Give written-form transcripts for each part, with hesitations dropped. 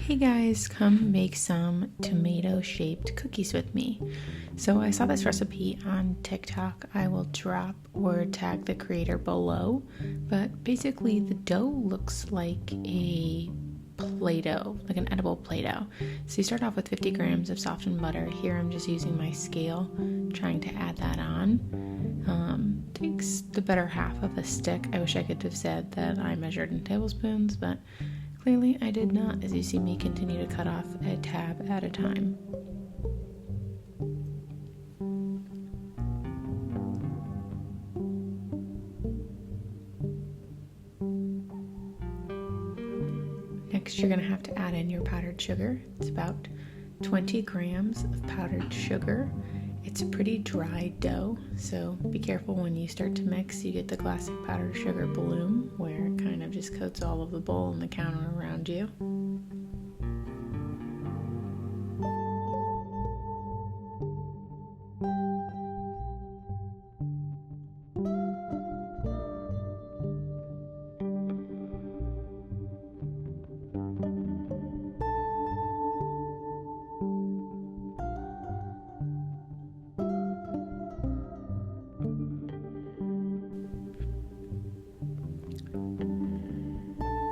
Hey guys, come make some tomato-shaped cookies with me. So I saw this recipe on TikTok. I will drop or tag the creator below, but basically the dough looks like a Play-Doh, like an edible Play-Doh. So you start off with 50 grams of softened butter. Here I'm just using my scale, trying to add that on. Takes the better half of a stick. I wish I could have said that I measured in tablespoons, but clearly I did not, as you see me continue to cut off a tab at a time. Next, you're going to have to add in your powdered sugar. It's about 20 grams of powdered sugar. It's a pretty dry dough, so be careful when you start to mix. You get the classic powdered sugar bloom, where it kind of just coats all of the bowl and the counter around you.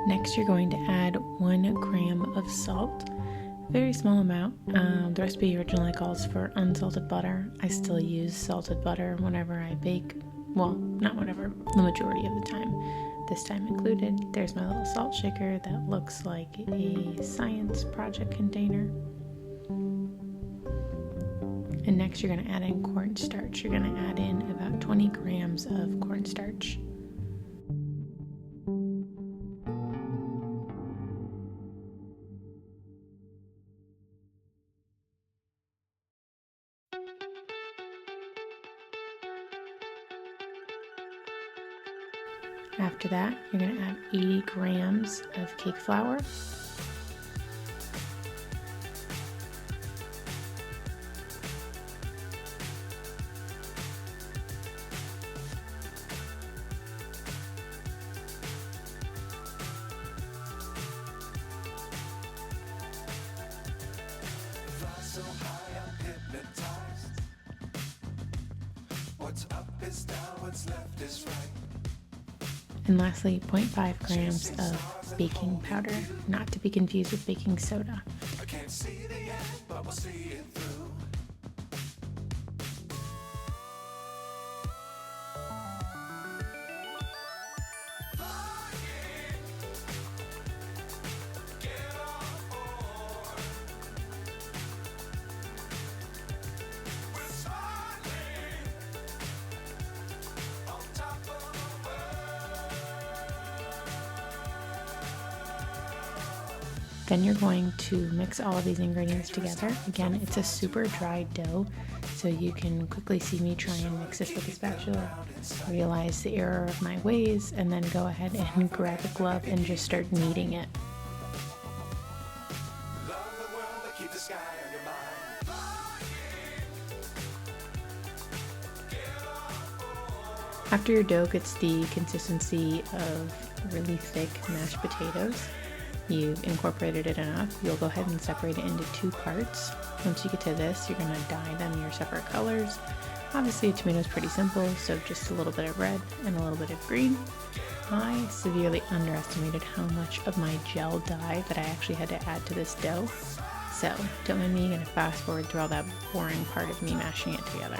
Next, you're going to add 1 gram of salt, a very small amount. The recipe originally calls for unsalted butter. I still use salted butter whenever I bake. Well, not whenever, the majority of the time, this time included. There's my little salt shaker that looks like a science project container. And next, you're going to add in cornstarch. You're going to add in about 20 grams of cornstarch. After that, you're going to add 80 grams of cake flour. So high, I'm hypnotized. What's up is down, what's left is right. And lastly, 0.5 grams of baking powder, not to be confused with baking soda. I can't see the end, but we'll see it through. Then you're going to mix all of these ingredients together. Again, it's a super dry dough, so you can quickly see me try and mix this with a spatula, realize the error of my ways, and then go ahead and grab a glove and just start kneading it. After your dough gets the consistency of really thick mashed potatoes, you've incorporated it enough, you'll go ahead and separate it into 2 parts. Once you get to this, you're going to dye them your separate colors. Obviously, a tomato is pretty simple, so just a little bit of red and a little bit of green. I severely underestimated how much of my gel dye that I actually had to add to this dough. So, don't mind me, I'm going to fast forward through all that boring part of me mashing it together.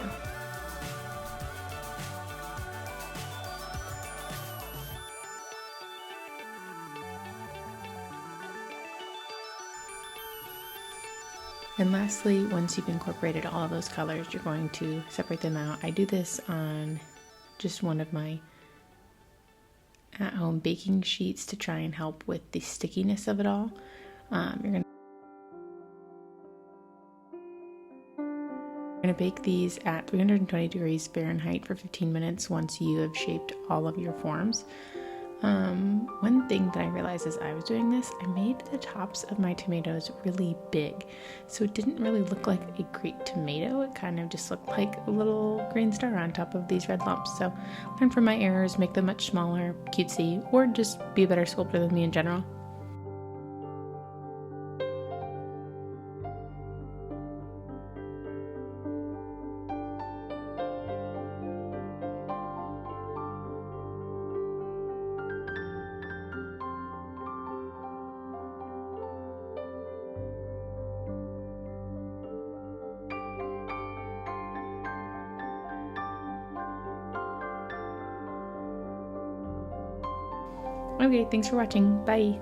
And lastly, once you've incorporated all of those colors, you're going to separate them out. I do this on just one of my at-home baking sheets to try and help with the stickiness of it all. You're going to bake these at 320 degrees Fahrenheit for 15 minutes once you have shaped all of your forms. One thing that I realized as I was doing this, I made the tops of my tomatoes really big, so it didn't really look like a great tomato. It kind of just looked like a little green star on top of these red lumps. So learn from my errors, make them much smaller, cutesy, or just be a better sculptor than me in general. Okay, thanks for watching. Bye.